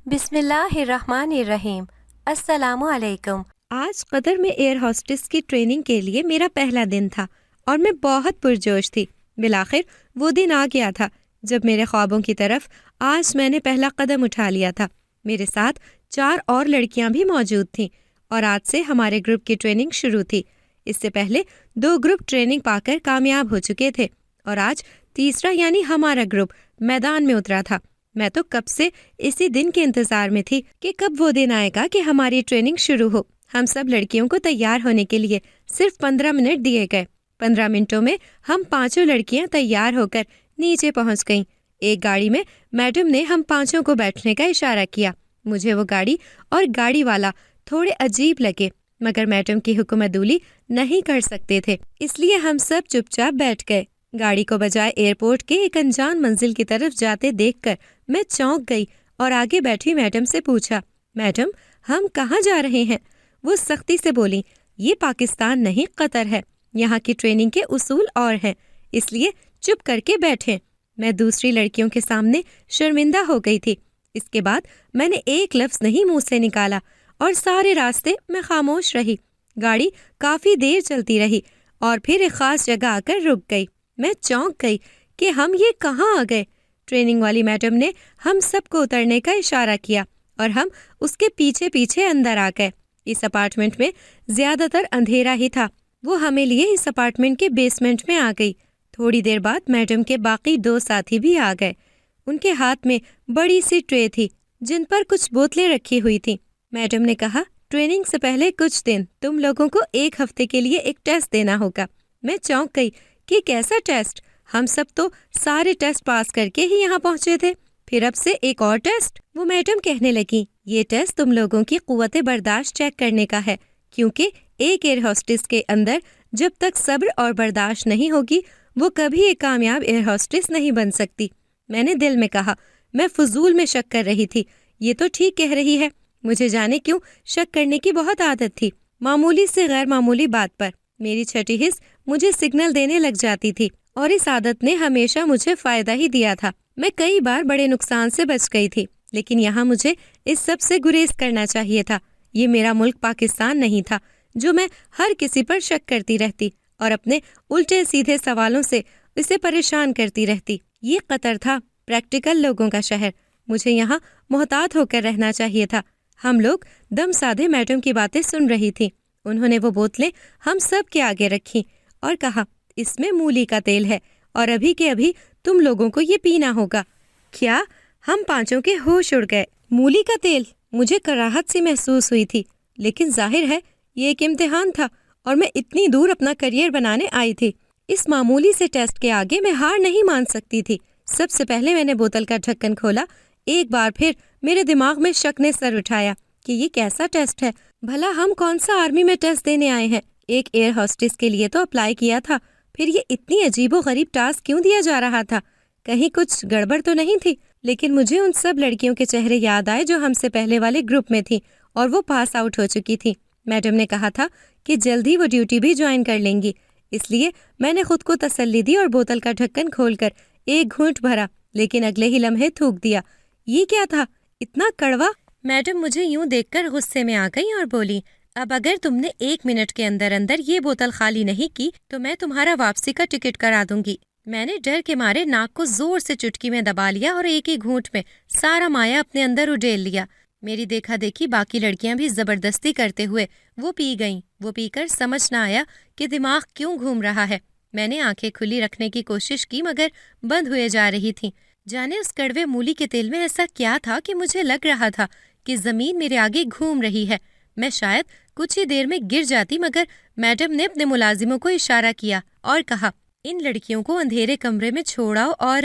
بسم اللہ الرحمن الرحیم۔ السلام علیکم۔ آج قطر میں ایئر ہوسٹس کی ٹریننگ کے لیے میرا پہلا دن تھا اور میں بہت پرجوش تھی۔ بالآخر وہ دن آ گیا تھا جب میرے خوابوں کی طرف آج میں نے پہلا قدم اٹھا لیا تھا۔ میرے ساتھ 4 اور لڑکیاں بھی موجود تھیں اور آج سے ہمارے گروپ کی ٹریننگ شروع تھی۔ اس سے پہلے 2 گروپ ٹریننگ پا کر کامیاب ہو چکے تھے اور آج تیسرا یعنی ہمارا گروپ میدان میں اترا تھا۔ میں تو کب سے اسی دن کے انتظار میں تھی کہ کب وہ دن آئے گا کہ ہماری ٹریننگ شروع ہو۔ ہم سب لڑکیوں کو تیار ہونے کے لیے صرف 15 منٹ دیے گئے۔ 15 منٹوں میں ہم 5 لڑکیاں تیار ہو کر نیچے پہنچ گئیں۔ ایک گاڑی میں میڈم نے ہم 5 کو بیٹھنے کا اشارہ کیا۔ مجھے وہ گاڑی اور گاڑی والا تھوڑے عجیب لگے، مگر میڈم کی حکم عدولی نہیں کر سکتے تھے، اس لیے ہم سب چپ چاپ بیٹھ گئے۔ گاڑی کو بجائے ایئرپورٹ کے ایک انجان منزل کی طرف جاتے دیکھ کر میں چونک گئی اور آگے بیٹھی میڈم سے پوچھا، میڈم ہم کہاں جا رہے ہیں؟ وہ سختی سے بولیں، یہ پاکستان نہیں قطر ہے، یہاں کی ٹریننگ کے اصول اور ہیں، اس لیے چپ کر کے بیٹھیں۔ میں دوسری لڑکیوں کے سامنے شرمندہ ہو گئی تھی۔ اس کے بعد میں نے ایک لفظ نہیں منہ سے نکالا اور سارے راستے میں خاموش رہی۔ گاڑی کافی دیر چلتی رہی اور پھر ایک خاص جگہ آ کر رک گئی۔ میں چونک گئی کہ ہم یہ کہاں آ گئے۔ ٹریننگ والی میڈم نے ہم سب کو اترنے کا اشارہ کیا اور ہم اس کے پیچھے پیچھے اندر آ گئے۔ اس اپارٹمنٹ میں زیادہ تر اندھیرا ہی تھا۔ وہ ہمیں لیے اس اپارٹمنٹ کے بیسمنٹ میں آ گئی۔ تھوڑی دیر بعد میڈم کے باقی 2 ساتھی بھی آ گئے۔ ان کے ہاتھ میں بڑی سی ٹرے تھی جن پر کچھ بوتلیں رکھی ہوئی تھیں۔ میڈم نے کہا، ٹریننگ سے پہلے کچھ دن تم لوگوں کو 1 ہفتے کے لیے ایک ٹیسٹ دینا ہوگا۔ میں چونک گئی کہ کیسا ٹیسٹ؟ ہم سب تو سارے ٹیسٹ پاس کر کے ہی یہاں پہنچے تھے، پھر اب سے ایک اور ٹیسٹ؟ وہ میڈم کہنے لگی، یہ ٹیسٹ تم لوگوں کی قوت برداشت چیک کرنے کا ہے، کیونکہ ایک ایئر ہوسٹس کے اندر جب تک صبر اور برداشت نہیں ہوگی وہ کبھی ایک کامیاب ایئر ہوسٹس نہیں بن سکتی۔ میں نے دل میں کہا، میں فضول میں شک کر رہی تھی، یہ تو ٹھیک کہہ رہی ہے۔ مجھے جانے کیوں شک کرنے کی بہت عادت تھی، معمولی سے غیر معمولی بات پر میری چھٹی حص مجھے سگنل دینے لگ جاتی تھی اور اس عادت نے ہمیشہ مجھے فائدہ ہی دیا تھا۔ میں کئی بار بڑے نقصان سے بچ گئی تھی، لیکن یہاں مجھے اس سب سے گریز کرنا چاہیے تھا۔ یہ میرا ملک پاکستان نہیں تھا جو میں ہر کسی پر شک کرتی رہتی اور اپنے الٹے سیدھے سوالوں سے اسے پریشان کرتی رہتی۔ یہ قطر تھا، پریکٹیکل لوگوں کا شہر۔ مجھے یہاں محتاط ہو کر رہنا چاہیے تھا۔ ہم لوگ دم سادھے میڈم کی باتیں سن رہی تھی۔ انہوں نے وہ بوتلیں ہم سب کے آگے رکھی اور کہا، اس میں مولی کا تیل ہے اور ابھی کے ابھی تم لوگوں کو یہ پینا ہوگا۔ کیا؟ ہم 5 کے ہوش اڑ گئے۔ مولی کا تیل؟ مجھے کراہت سی محسوس ہوئی تھی، لیکن ظاہر ہے یہ ایک امتحان تھا اور میں اتنی دور اپنا کریئر بنانے آئی تھی۔ اس معمولی سے ٹیسٹ کے آگے میں ہار نہیں مان سکتی تھی۔ سب سے پہلے میں نے بوتل کا ڈھکن کھولا۔ ایک بار پھر میرے دماغ میں شک نے سر اٹھایا کہ یہ کیسا ٹیسٹ ہے؟ بھلا ہم کون سا آرمی میں ٹیسٹ دینے آئے ہیں؟ ایک ایئر ہوسٹس کے لیے تو اپلائی کیا تھا، پھر یہ اتنی عجیب و غریب ٹاسک کیوں دیا جا رہا تھا؟ کہیں کچھ گڑبڑ تو نہیں تھی؟ لیکن مجھے ان سب لڑکیوں کے چہرے یاد آئے جو ہم سے پہلے والے گروپ میں تھیں اور وہ پاس آؤٹ ہو چکی تھیں۔ میڈم نے کہا تھا کہ جلدی وہ ڈیوٹی بھی جوائن کر لیں گی، اس لیے میں نے خود کو تسلی دی اور بوتل کا ڈھکن کھول کر ایک گھونٹ بھرا، لیکن اگلے ہی لمحے تھوک دیا۔ یہ کیا تھا؟ اتنا کڑوا؟ میڈم مجھے یوں دیکھ کر غصے میں آ گئی اور بولی، اب اگر تم نے 1 منٹ کے اندر اندر یہ بوتل خالی نہیں کی تو میں تمہارا واپسی کا ٹکٹ کرا دوں گی۔ میں نے ڈر کے مارے ناک کو زور سے چٹکی میں دبا لیا اور ایک ہی گھونٹ میں سارا مایا اپنے اندر اڈیل لیا۔ میری دیکھا دیکھی باقی لڑکیاں بھی زبردستی کرتے ہوئے وہ پی گئیں۔ وہ پی کر سمجھ نہ آیا کہ دماغ کیوں گھوم رہا ہے۔ میں نے آنکھیں کھلی رکھنے کی کوشش کی مگر بند ہوئے جا رہی تھیں۔ جانے اس کڑوے مولی کے تیل میں ایسا کیا تھا کہ مجھے لگ رہا تھا کہ زمین میرے آگے گھوم رہی ہے۔ میں شاید کچھ ہی دیر میں گر جاتی مگر میڈم نے اپنے ملازموں کو اشارہ کیا اور کہا، ان لڑکیوں کو اندھیرے کمرے میں چھوڑاؤ، اور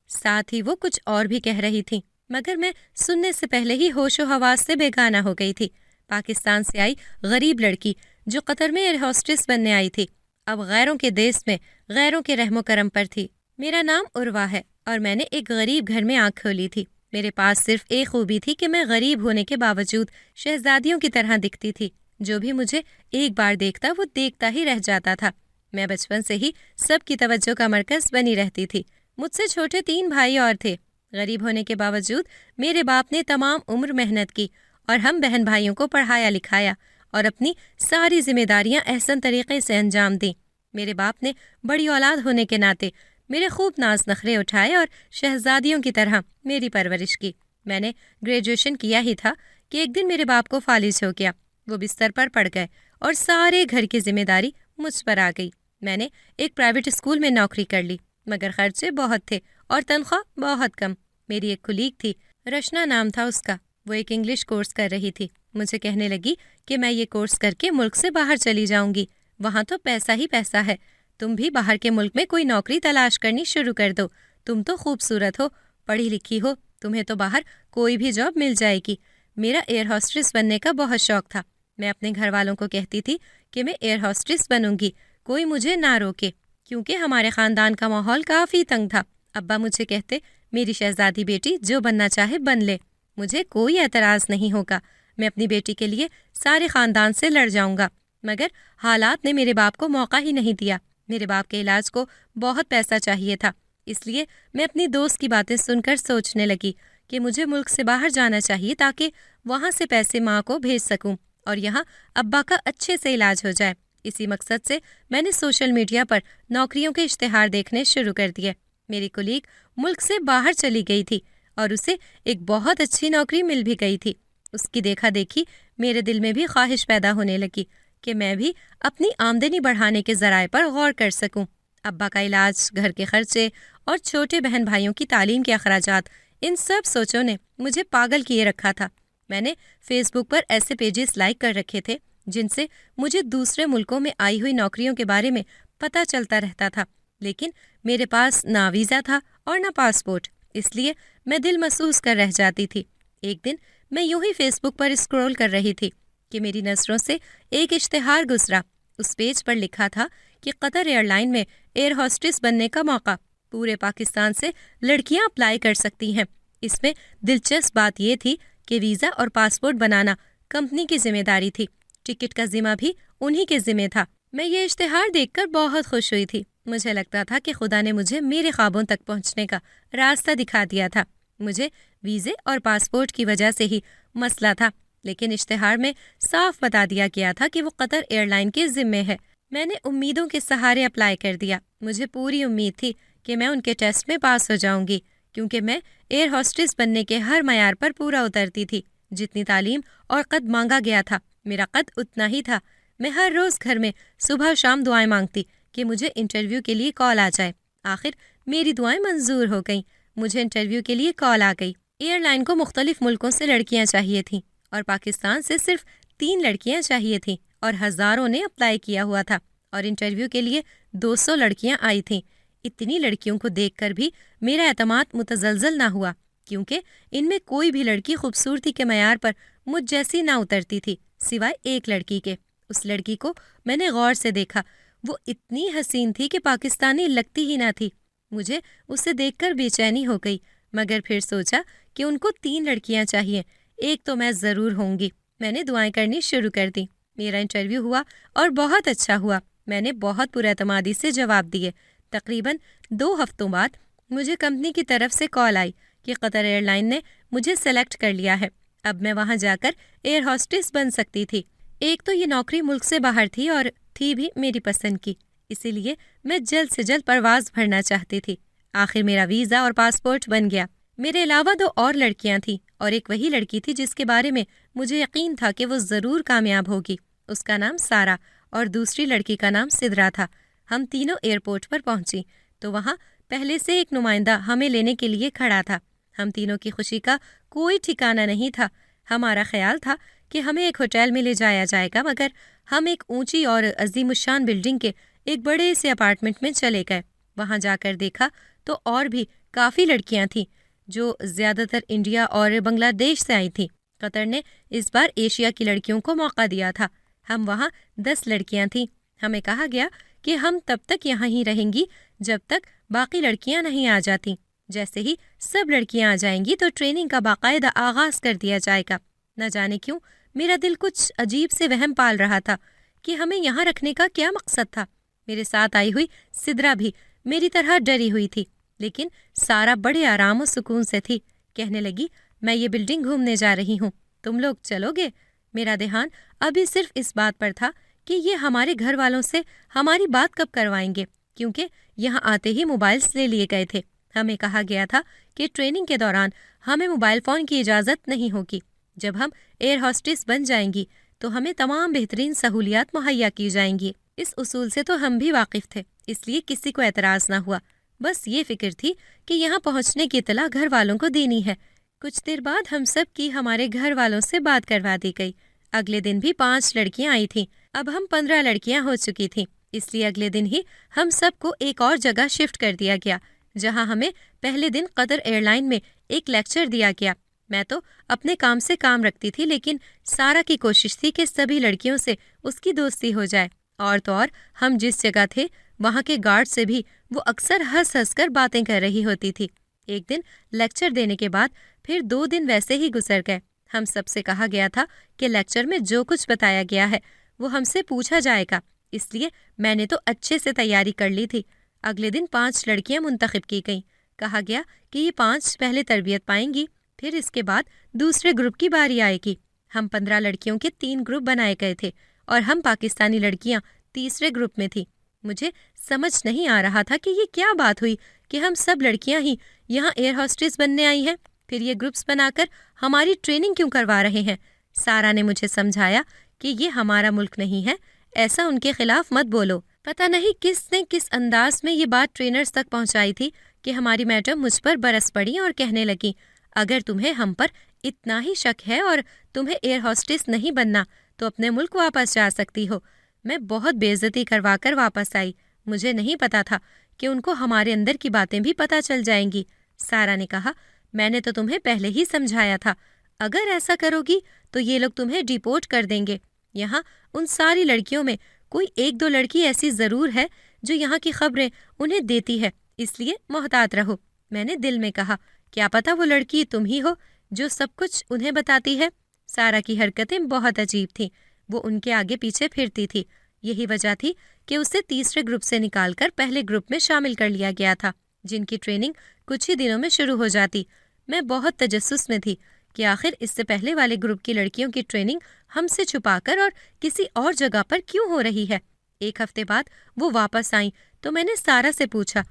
ساتھ ہی وہ کچھ اور بھی کہہ رہی تھیں مگر میں سننے سے پہلے ہی ہوش و حواس سے بیگانہ ہو گئی تھی۔ پاکستان سے آئی غریب لڑکی جو قطر میں ایئر ہوسٹس بننے آئی تھی، اب غیروں کے دیس میں غیروں کے رحم و کرم پر تھی۔ میرا نام عروہ ہے اور میں نے ایک غریب گھر میں آنکھ کھولی تھی۔ میرے پاس صرف ایک خوبی تھی کہ میں غریب ہونے کے باوجود شہزادیوں کی طرح دکھتی تھی۔ جو بھی مجھے ایک بار دیکھتا وہ دیکھتا ہی رہ جاتا تھا۔ میں بچپن سے ہی سب کی توجہ کا مرکز بنی رہتی تھی۔ مجھ سے چھوٹے 3 بھائی اور تھے غریب ہونے کے باوجود میرے باپ نے تمام عمر محنت کی اور ہم بہن بھائیوں کو پڑھایا لکھایا اور اپنی ساری ذمہ داریاں احسن طریقے سے انجام دیں۔ میرے باپ نے بڑی اولاد ہونے کے ناطے میرے خوب ناز نخرے اٹھائے اور شہزادیوں کی طرح میری پرورش کی۔ میں نے گریجویشن کیا ہی تھا کہ ایک دن میرے باپ کو فالج ہو گیا۔ وہ بستر پر پڑ گئے اور سارے گھر کی ذمہ داری مجھ پر آ گئی۔ میں نے ایک پرائیویٹ اسکول میں نوکری کر لی، مگر خرچے بہت تھے اور تنخواہ بہت کم۔ میری ایک کلیگ تھی، رشنا نام تھا اس کا، وہ ایک انگلش کورس کر رہی تھی۔ مجھے کہنے لگی کہ میں یہ کورس کر کے ملک سے باہر چلی جاؤں گی، وہاں تو پیسہ ہی پیسہ ہے، تم بھی باہر کے ملک میں کوئی نوکری تلاش کرنی شروع کر دو، تم تو خوبصورت ہو، پڑھی لکھی ہو، تمہیں تو باہر کوئی بھی جاب مل جائے گی۔ میرا ایئر ہوسٹس بننے کا بہت شوق تھا۔ میں اپنے گھر والوں کو کہتی تھی کہ میں ایئر ہوسٹس بنوں گی، کوئی مجھے نہ روکے، کیونکہ ہمارے خاندان کا ماحول کافی تنگ تھا۔ ابا مجھے کہتے میری شہزادی بیٹی جو بننا چاہے بن لے، مجھے کوئی اعتراض نہیں ہوگا، میں اپنی بیٹی کے لیے سارے خاندان سے لڑ جاؤں گا۔ مگر حالات نے میرے باپ کو موقع ہی نہیں دیا۔ میرے باپ کے علاج کو بہت پیسہ چاہیے تھا، اس لیے میں اپنی دوست کی باتیں سن کر سوچنے لگی کہ مجھے ملک سے باہر جانا چاہیے تاکہ وہاں سے پیسے ماں کو بھیج سکوں اور یہاں ابا کا اچھے سے علاج ہو جائے۔ اسی مقصد سے میں نے سوشل میڈیا پر نوکریوں کے اشتہار دیکھنے شروع کر دیے۔ میری کولیگ ملک سے باہر چلی گئی تھی اور اسے ایک بہت اچھی نوکری مل بھی گئی تھی۔ اس کی دیکھا دیکھی میرے دل میں بھی خواہش پیدا ہونے لگی کہ میں بھی اپنی آمدنی بڑھانے کے ذرائع پر غور کر سکوں۔ ابا کا علاج، گھر کے خرچے اور چھوٹے بہن بھائیوں کی تعلیم کے اخراجات، ان سب سوچوں نے مجھے پاگل کیے رکھا تھا۔ میں نے فیس بک پر ایسے پیجز لائک کر رکھے تھے جن سے مجھے دوسرے ملکوں میں آئی ہوئی نوکریوں کے بارے میں پتہ چلتا رہتا تھا، لیکن میرے پاس نہ ویزا تھا اور نہ پاسپورٹ، اس لیے میں دل محسوس کر رہ جاتی تھی۔ ایک دن میں یوں ہی فیس بک پر اسکرول کر رہی تھی کہ میری نظروں سے ایک اشتہار گزرا۔ اس پیج پر لکھا تھا کہ قطر ایئر لائن میں ایئر ہوسٹس بننے کا موقع، پورے پاکستان سے لڑکیاں اپلائی کر سکتی ہیں۔ اس میں دلچسپ بات یہ تھی کہ ویزا اور پاسپورٹ بنانا کمپنی کی ذمہ داری تھی، ٹکٹ کا ذمہ بھی انہی کے ذمہ تھا۔ میں یہ اشتہار دیکھ کر بہت خوش ہوئی تھی۔ مجھے لگتا تھا کہ خدا نے مجھے میرے خوابوں تک پہنچنے کا راستہ دکھا دیا تھا۔ مجھے ویزے اور پاسپورٹ کی وجہ سے ہی مسئلہ تھا، لیکن اشتہار میں صاف بتا دیا گیا تھا کہ وہ قطر ایئر لائن کے ذمے ہے۔ میں نے امیدوں کے سہارے اپلائی کر دیا۔ مجھے پوری امید تھی کہ میں ان کے ٹیسٹ میں پاس ہو جاؤں گی، کیونکہ میں ایئر ہوسٹس بننے کے ہر معیار پر پورا اترتی تھی۔ جتنی تعلیم اور قد مانگا گیا تھا، میرا قد اتنا ہی تھا۔ میں ہر روز گھر میں صبح شام دعائیں مانگتی کہ مجھے انٹرویو کے لیے کال آ جائے۔ آخر میری دعائیں منظور ہو گئیں، مجھے انٹرویو کے لیے کال آ گئی۔ ایئر لائن کو مختلف ملکوں سے لڑکیاں چاہیے تھیں اور پاکستان سے صرف 3 لڑکیاں چاہیے تھیں، اور ہزاروں نے اپلائی کیا ہوا تھا، اور انٹرویو کے لیے 200 لڑکیاں آئی تھیں۔ اتنی لڑکیوں کو دیکھ کر بھی میرا اعتماد متزلزل نہ ہوا، کیونکہ ان میں کوئی بھی لڑکی خوبصورتی کے معیار پر مجھ جیسی نہ اترتی تھی، سوائے ایک لڑکی کے۔ اس لڑکی کو میں نے غور سے دیکھا، وہ اتنی حسین تھی کہ پاکستانی لگتی ہی نہ تھی۔ مجھے اسے دیکھ کر بے چینی ہو گئی، مگر پھر سوچا کہ ان کو 3 لڑکیاں چاہیے، ایک تو میں ضرور ہوں گی۔ میں نے دعائیں کرنی شروع کر دی۔ میرا انٹرویو ہوا اور بہت اچھا ہوا۔ میں نے بہت پر اعتمادی سے جواب دیے۔ تقریباً 2 ہفتوں بعد مجھے کمپنی کی طرف سے کال آئی کہ قطر ایئر لائن نے مجھے سلیکٹ کر لیا ہے، اب میں وہاں جا کر ایئر ہوسٹس بن سکتی تھی۔ ایک تو یہ نوکری ملک سے باہر تھی اور تھی بھی میری پسند کی، اسی لیے میں جلد سے جلد پرواز بھرنا چاہتی تھی۔ آخر میرا ویزا اور پاسپورٹ بن گیا۔ میرے علاوہ 2 اور لڑکیاں تھیں، اور ایک وہی لڑکی تھی جس کے بارے میں مجھے یقین تھا کہ وہ ضرور کامیاب ہوگی۔ اس کا نام سارا اور دوسری لڑکی کا نام سدرا تھا۔ ہم تینوں ایئرپورٹ پر پہنچی تو وہاں پہلے سے ایک نمائندہ ہمیں لینے کے لیے کھڑا تھا۔ ہم تینوں کی خوشی کا کوئی ٹھکانہ نہیں تھا۔ ہمارا خیال تھا کہ ہمیں ایک ہوٹل میں لے جایا جائے گا، مگر ہم ایک اونچی اور عظیم الشان بلڈنگ کے ایک بڑے سے اپارٹمنٹ میں چلے گئے۔ وہاں جا کر دیکھا تو اور بھی کافی لڑکیاں تھیں جو زیادہ تر انڈیا اور بنگلہ دیش سے آئی تھیں۔ قطر نے اس بار ایشیا کی لڑکیوں کو موقع دیا تھا۔ ہم وہاں 10 لڑکیاں تھیں۔ ہمیں کہا گیا کہ ہم تب تک یہاں ہی رہیں گی جب تک باقی لڑکیاں نہیں آ جاتی۔ جیسے ہی سب لڑکیاں آ جائیں گی تو ٹریننگ کا باقاعدہ آغاز کر دیا جائے گا۔ نہ جانے کیوں میرا دل کچھ عجیب سے وہم پال رہا تھا کہ ہمیں یہاں رکھنے کا کیا مقصد تھا۔ میرے ساتھ آئی ہوئی سدرا بھی میری طرح ڈری ہوئی تھی، لیکن سارا بڑے آرام و سکون سے تھی۔ کہنے لگی، میں یہ بلڈنگ گھومنے جا رہی ہوں، تم لوگ چلو گے؟ میرا دھیان ابھی صرف اس بات پر تھا کہ یہ ہمارے گھر والوں سے ہماری بات کب کروائیں گے، کیونکہ یہاں آتے ہی موبائلز لے لیے گئے تھے۔ ہمیں کہا گیا تھا کہ ٹریننگ کے دوران ہمیں موبائل فون کی اجازت نہیں ہوگی۔ جب ہم ایئر ہوسٹس بن جائیں گی تو ہمیں تمام بہترین سہولیات مہیا کی جائیں گی۔ اس اصول سے تو ہم بھی واقف تھے، اس لیے کسی کو اعتراض نہ ہوا۔ بس یہ فکر تھی کہ یہاں پہنچنے کی اطلاع گھر والوں کو دینی ہے۔ کچھ دیر بعد ہم سب کی ہمارے گھر والوں سے بات کروا دی گئی۔ اگلے دن بھی 5 لڑکیاں آئی تھیں۔ اب ہم 15 لڑکیاں ہو چکی تھیں، اس لیے اگلے دن ہی ہم سب کو ایک اور جگہ شفٹ کر دیا گیا، جہاں ہمیں پہلے دن قطر ایئر لائن میں ایک لیکچر دیا گیا۔ میں تو اپنے کام سے کام رکھتی تھی، لیکن سارا کی کوشش تھی کہ سبھی لڑکیوں سے اس کی دوستی ہو جائے۔ اور تو اور ہم جس جگہ تھے وہاں کے گارڈ سے بھی وہ اکثر ہنس ہنس کر باتیں کر رہی ہوتی تھی۔ ایک دن لیکچر دینے کے بعد پھر 2 دن ویسے ہی گزر گئے۔ ہم سب سے کہا گیا تھا کہ لیکچر میں جو کچھ بتایا گیا ہے وہ ہم سے پوچھا جائے گا، اس لیے میں نے تو اچھے سے تیاری کر لی تھی۔ اگلے دن 5 لڑکیاں منتخب کی گئیں۔ کہا گیا کہ یہ 5 پہلے تربیت پائیں گی، پھر اس کے بعد دوسرے گروپ کی باری آئے گی۔ ہم 15 لڑکیوں کے 3 گروپ بنائے گئے تھے اور ہم پاکستانی لڑکیاں تیسرے گروپ میں تھی۔ مجھے سمجھ نہیں آ رہا تھا کہ یہ کیا بات ہوئی کہ ہم سب لڑکیاں ہی یہاں ایئر ہوسٹس بننے آئی ہیں، پھر یہ گروپس بنا کر ہماری ٹریننگ کیوں کروا رہے ہیں۔ سارا نے مجھے سمجھایا کہ یہ ہمارا ملک نہیں ہے، ایسا ان کے خلاف مت بولو۔ پتہ نہیں کس نے کس انداز میں یہ بات ٹرینرز تک پہنچائی تھی کہ ہماری میڈم مجھ پر برس پڑی اور کہنے لگی، اگر تمہیں ہم پر اتنا ہی شک ہے اور تمہیں ایئر ہوسٹس نہیں بننا تو اپنے ملک واپس جا سکتی ہو۔ میں بہت بے عزتی کروا کر واپس آئی۔ مجھے نہیں پتا تھا کہ ان کو ہمارے اندر کی باتیں بھی پتہ چل جائیں گی۔ سارا نے کہا، میں نے تو تمہیں پہلے ہی سمجھایا تھا، اگر ایسا کرو گی تو یہ لوگ تمہیں ڈیپورٹ کر دیں گے۔ یہاں ان ساری لڑکیوں میں کوئی 1-2 لڑکی ایسی ضرور ہے جو یہاں کی خبریں انہیں دیتی ہے، اس لیے محتاط رہو۔ میں نے دل میں کہا، کیا پتا وہ لڑکی تم ہی ہو جو سب کچھ انہیں بتاتی ہے۔ سارا کی حرکتیں بہت عجیب تھیں، وہ ان کے آگے پیچھے پھرتی تھی۔ یہی وجہ تھی کہ اسے تیسرے گروپ سے نکال کر پہلے گروپ میں شامل کر لیا گیا تھا، جن کی ٹریننگ کچھ ہی دنوں میں شروع ہو جاتی۔ میں بہت تجسس میں تھی کہ آخر اس سے پہلے والے گروپ کی لڑکیوں کی ٹریننگ ہم سے چھپا کر اور کسی اور جگہ پر کیوں ہو رہی ہے۔ 1 ہفتے بعد وہ واپس آئیں تو میں نے سارا سے پوچھا،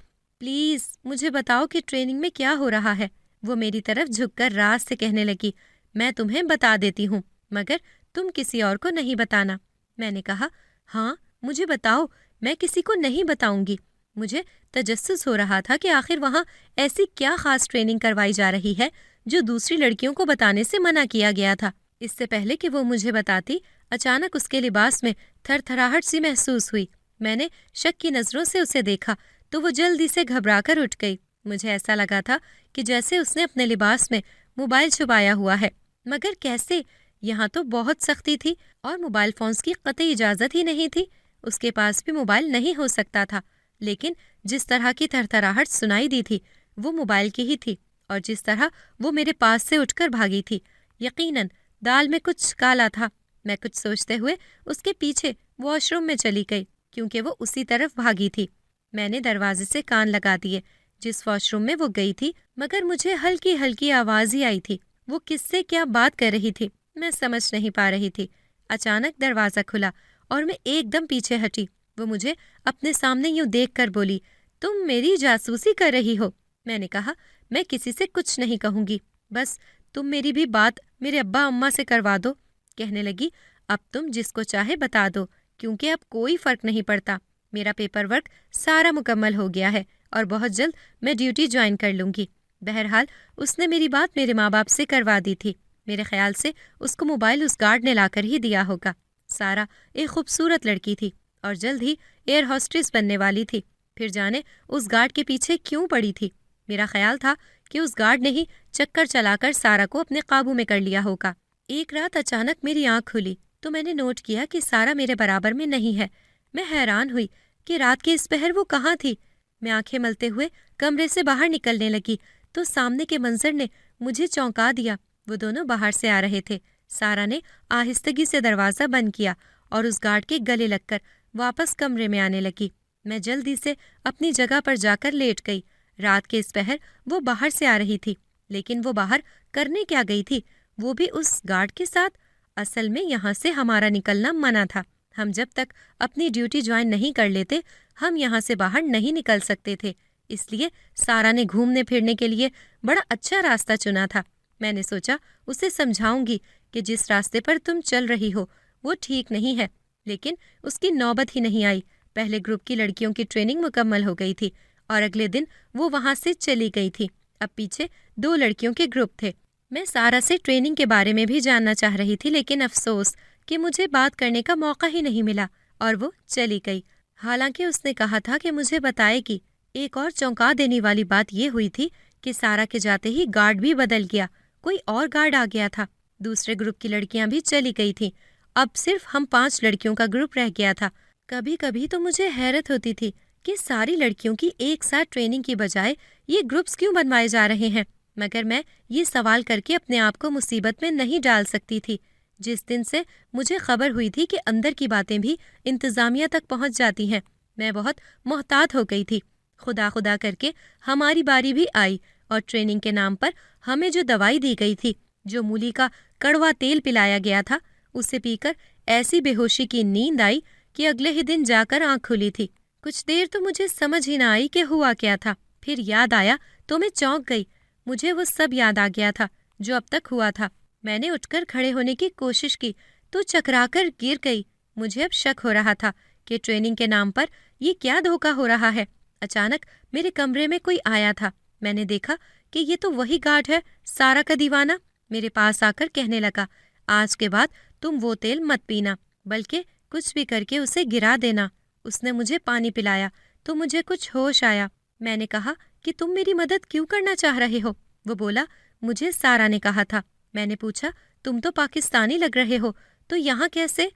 پلیز مجھے بتاؤ کہ ٹریننگ میں کیا ہو رہا ہے۔ وہ میری طرف جھک کر راز سے کہنے لگی، میں تمہیں بتا دیتی ہوں، مگر تم کسی اور کو نہیں بتانا۔ میں نے کہا، ہاں مجھے بتاؤ، میں کسی کو نہیں بتاؤں گی۔ مجھے تجسس ہو رہا تھا کہ آخر وہاں ایسی کیا خاص ٹریننگ کروائی جا رہی ہے جو دوسری لڑکیوں کو بتانے سے منع کیا گیا تھا۔ اس سے پہلے کہ وہ مجھے بتاتی، اچانک اس کے لباس میں تھر تھراہٹ سی محسوس ہوئی۔ میں نے شک کی نظروں سے اسے دیکھا تو وہ جلدی سے گھبرا کر اٹھ گئی۔ مجھے ایسا لگا تھا کہ جیسے اس نے اپنے لباس میں موبائل چھپایا ہوا ہے، مگر کیسے؟ یہاں تو بہت سختی تھی اور موبائل فونز کی قطعی اجازت ہی نہیں تھی۔ اس کے پاس بھی موبائل نہیں ہو سکتا تھا، لیکن جس طرح کی تھر تھراہٹ سنائی دی تھی وہ موبائل کی ہی تھی، اور جس طرح وہ میرے پاس سے اٹھ کر بھاگی تھی، یقیناً دال میں کچھ کالا تھا۔ میں کچھ سوچتے ہوئے اس کے پیچھے واش روم میں چلی گئی، کیونکہ وہ اسی طرف بھاگی تھی۔ میں نے دروازے سے کان لگا دیے جس واش روم میں وہ گئی تھی، مگر مجھے ہلکی ہلکی آواز ہی آئی تھی۔ وہ کس سے کیا بات کر رہی تھی میں سمجھ نہیں پا رہی تھی۔ اچانک دروازہ کھلا اور میں ایک دم پیچھے ہٹی۔ وہ مجھے اپنے سامنے یوں دیکھ کر بولی، تم میری جاسوسی کر رہی ہو؟ میں نے کہا، میں کسی سے کچھ نہیں کہوں گی، بس تم میری بھی بات میرے ابا اماں سے کروا دو۔ کہنے لگی، اب تم جس کو چاہے بتا دو، کیونکہ اب کوئی فرق نہیں پڑتا۔ میرا پیپر ورک سارا مکمل ہو گیا ہے اور بہت جلد میں ڈیوٹی جوائن کر لوں گی۔ بہرحال اس نے میری بات میرے ماں باپ سے کروا دی تھی۔ میرے خیال سے اس کو موبائل اس گارڈ نے لا کر ہی دیا ہوگا۔ سارا ایک خوبصورت لڑکی تھی اور جلد ہی ایئر ہوسٹس بننے والی تھی، پھر جانے اس گارڈ کے پیچھے کیوں پڑی تھی۔ میرا خیال تھا کہ اس گارڈ نے ہی چکر چلا کر سارا کو اپنے قابو میں کر لیا ہوگا۔ ایک رات اچانک میری آنکھ کھلی تو میں نے نوٹ کیا کہ سارا میرے برابر میں نہیں ہے۔ میں حیران ہوئی کہ رات کے اس پہر وہ کہاں تھی۔ میں آنکھیں ملتے ہوئے کمرے سے باہر نکلنے لگی تو سامنے کے منظر نے مجھے چونکا دیا۔ وہ دونوں باہر سے آ رہے تھے۔ سارا نے آہستگی سے دروازہ بند کیا اور اس گارڈ کے گلے لگ کر واپس کمرے میں آنے لگی۔ میں جلدی سے اپنی جگہ پر جا کر لیٹ گئی۔ رات کے اس پہر وہ باہر سے آ رہی تھی، لیکن وہ باہر کرنے کیا گئی تھی؟ وہ بھی اس گارڈ کے ساتھ؟ اصل میں یہاں سے ہمارا نکلنا منع تھا۔ ہم جب تک اپنی ڈیوٹی جوائن نہیں کر لیتے ہم یہاں سے باہر نہیں نکل سکتے تھے، اس لیے سارا نے گھومنے پھرنے کے لیے بڑا اچھا راستہ چنا تھا۔ میں نے سوچا اسے سمجھاؤں گی کہ جس راستے پر تم چل رہی ہو وہ ٹھیک نہیں ہے، لیکن اس کی نوبت ہی نہیں آئی۔ پہلے گروپ کی لڑکیوں کی ٹریننگ مکمل ہو گئی تھی اور اگلے دن وہ وہاں سے چلی گئی تھی۔ اب پیچھے 2 لڑکیوں کے گروپ تھے۔ میں سارا سے ٹریننگ کے بارے میں بھی جاننا چاہ رہی تھی، لیکن افسوس کہ مجھے بات کرنے کا موقع ہی نہیں ملا اور وہ چلی گئی۔ حالانکہ اس نے کہا تھا کہ مجھے بتائے گی۔ ایک اور چونکا دینے والی بات یہ ہوئی تھی کہ سارا کے جاتے ہی گارڈ بھی بدل گیا، کوئی اور گارڈ آ گیا تھا۔ دوسرے گروپ کی لڑکیاں بھی چلی گئی تھیں، اب صرف ہم 5 لڑکیوں کا گروپ رہ گیا تھا۔ کبھی کبھی تو مجھے حیرت ہوتی تھی کہ ساری لڑکیوں کی ایک ساتھ ٹریننگ کی بجائے یہ گروپس کیوں بنوائے جا رہے ہیں، مگر میں یہ سوال کر کے اپنے آپ کو مصیبت میں نہیں ڈال سکتی تھی۔ جس دن سے مجھے خبر ہوئی تھی کہ اندر کی باتیں بھی انتظامیہ تک پہنچ جاتی ہیں، میں بہت محتاط ہو گئی تھی۔ خدا خدا کر کے ہماری باری بھی آئی اور ٹریننگ کے نام پر ہمیں جو دوائی دی گئی تھی، جو مولی کا کڑوا تیل پلایا گیا تھا، اسے پی کر ایسی بے ہوشی کی نیند آئی کہ اگلے ہی دن جا کر آنکھ کھلی تھی۔ کچھ دیر تو مجھے سمجھ ہی نہ آئی کہ ہوا کیا تھا، پھر یاد آیا تو میں چونک گئی۔ مجھے وہ سب یاد آ گیا تھا جو اب تک ہوا تھا۔ میں نے اٹھ کر کھڑے ہونے کی کوشش کی تو چکرا کر گر گئی۔ مجھے اب شک ہو رہا تھا کہ ٹریننگ کے نام پر یہ کیا دھوکہ ہو رہا ہے۔ اچانک میرے کمرے میں کوئی آیا تھا۔ میں نے دیکھا کہ یہ تو وہی گارڈ ہے، سارا کا دیوانہ۔ میرے پاس آ کر کہنے لگا، آج کے بعد تم وہ تیل مت پینا، بلکہ کچھ بھی کر کے اسے گرا دینا۔ اس نے مجھے پانی پلایا تو مجھے کچھ ہوش آیا۔ میں نے کہا کہ تم میری مدد کیوں کرنا چاہ رہے ہو؟ وہ بولا، مجھے سارا نے کہا تھا۔ میں نے پوچھا، تم تو پاکستانی لگ رہے ہو، تو یہاں کیسے؟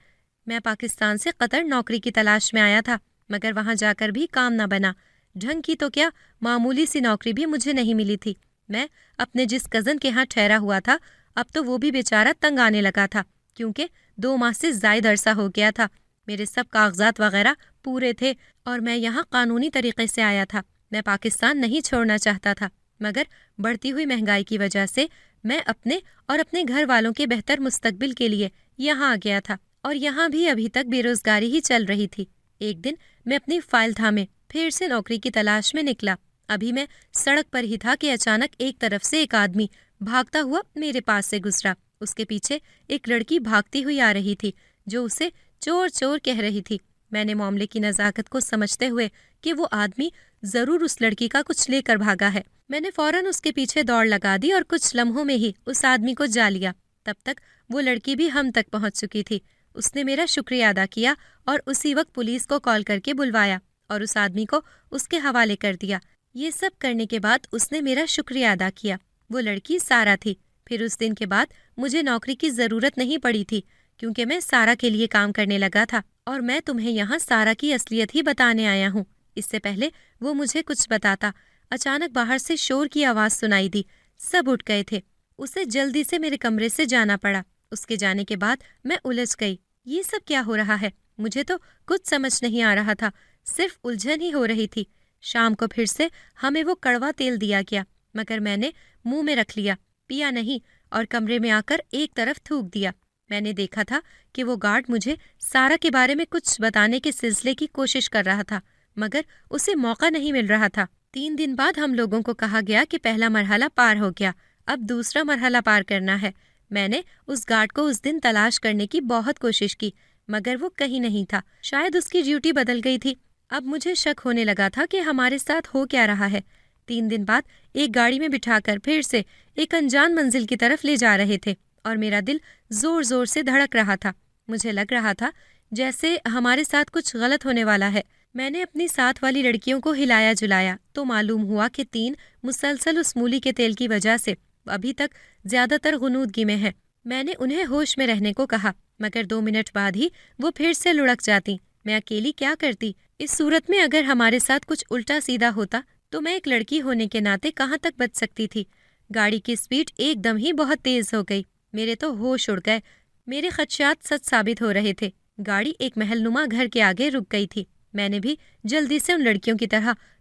میں پاکستان سے قطر نوکری کی تلاش میں آیا تھا، مگر وہاں جا کر بھی کام نہ بنا۔ ڈھنگ کی تو کیا، معمولی سی نوکری بھی مجھے نہیں ملی تھی۔ میں اپنے جس کزن کے ہاں ٹھہرا ہوا تھا، اب تو وہ بھی بیچارہ تنگ آنے لگا تھا، کیونکہ 2 ماہ سے زائد عرصہ ہو گیا تھا۔ میرے سب کاغذات وغیرہ پورے تھے اور میں یہاں قانونی طریقے سے آیا تھا۔ میں پاکستان نہیں چھوڑنا چاہتا تھا، مگر بڑھتی ہوئی مہنگائی کی وجہ سے میں اپنے اور اپنے گھر والوں کے بہتر مستقبل کے لیے یہاں آ گیا تھا، اور یہاں بھی ابھی تک بے روزگاری ہی چل رہی تھی۔ ایک دن میں اپنی فائل تھامے پھر سے نوکری کی تلاش میں نکلا۔ ابھی میں سڑک پر ہی تھا کہ اچانک ایک طرف سے ایک آدمی بھاگتا ہوا میرے پاس سے گزرا۔ اس کے پیچھے ایک لڑکی بھاگتی ہوئی آ رہی تھی جو اسے چور چور کہہ رہی تھی۔ میں نے معاملے کی نزاکت کو سمجھتے ہوئے کہ وہ آدمی ضرور اس لڑکی کا کچھ لے کر بھاگا ہے، میں نے فوراً اس کے پیچھے دوڑ لگا دی اور کچھ لمحوں میں ہی اس آدمی کو جا لیا۔ تب تک وہ لڑکی بھی ہم تک پہنچ چکی تھی۔ اس نے میرا شکریہ ادا کیا اور اسی وقت پولیس کو کال کر کے بلوایا اور اس آدمی کو اس کے حوالے کر دیا۔ یہ سب کرنے کے بعد اس نے میرا شکریہ ادا کیا۔ وہ لڑکی سارا تھی۔ پھر اس دن کے بعد مجھے نوکری کی ضرورت نہیں پڑی تھی، کیونکہ میں سارا کے لیے کام کرنے لگا تھا، اور میں تمہیں یہاں سارا کی اصلیت ہی بتانے آیا ہوں۔ اس سے پہلے وہ مجھے کچھ بتاتا، اچانک باہر سے شور کی آواز سنائی دی۔ سب اٹھ گئے تھے۔ اسے جلدی سے میرے کمرے سے جانا پڑا۔ اس کے جانے کے بعد میں الجھ گئی۔ یہ سب کیا ہو رہا ہے؟ مجھے تو کچھ سمجھ نہیں آ رہا تھا، صرف الجھن ہی ہو رہی تھی۔ شام کو پھر سے ہمیں وہ کڑوا تیل دیا گیا، مگر میں نے منہ میں رکھ لیا، پیا نہیں، اور کمرے میں آ کر ایک طرف تھوک دیا۔ میں نے دیکھا تھا کہ وہ گارڈ مجھے سارا کے بارے میں کچھ بتانے کے سلسلے کی کوشش کر رہا تھا، مگر اسے موقع نہیں مل رہا تھا۔ 3 دن بعد ہم لوگوں کو کہا گیا کہ پہلا مرحلہ پار ہو گیا، اب دوسرا مرحلہ پار کرنا ہے۔ میں نے اس گارڈ کو اس دن تلاش کرنے کی بہت کوشش کی، مگر وہ کہیں نہیں تھا۔ شاید اس کی ڈیوٹی بدل گئی تھی۔ اب مجھے شک ہونے لگا تھا کہ ہمارے ساتھ ہو کیا رہا ہے۔ 3 دن بعد ایک گاڑی میں بٹھا کر پھر سے ایک انجان منزل کی طرف لے جا رہے تھے، اور میرا دل زور زور سے دھڑک رہا تھا۔ مجھے لگ رہا تھا جیسے ہمارے ساتھ کچھ غلط ہونے والا ہے۔ میں نے اپنی ساتھ والی لڑکیوں کو ہلایا جلایا تو معلوم ہوا کہ 3 مسلسل اس مولی کے تیل کی وجہ سے ابھی تک زیادہ تر غنودگی میں ہیں۔ میں نے انہیں ہوش میں رہنے کو کہا، مگر 2 منٹ بعد ہی وہ پھر سے لڑک جاتی۔ میں اکیلی کیا کرتی؟ اس صورت میں اگر ہمارے ساتھ کچھ الٹا سیدھا ہوتا تو میں ایک لڑکی ہونے کے ناطے کہاں تک بچ سکتی تھی؟ گاڑی کی سپیڈ ایک دم ہی بہت تیز ہو گئی۔ میرے تو ہوش اڑ گئے۔ میرے خدشات سچ ثابت ہو رہے تھے۔ گاڑی ایک محل نما گھر کے آگے رک گئی تھی۔ میں نے بھی جلدی سے ان لڑکیوں کی طرح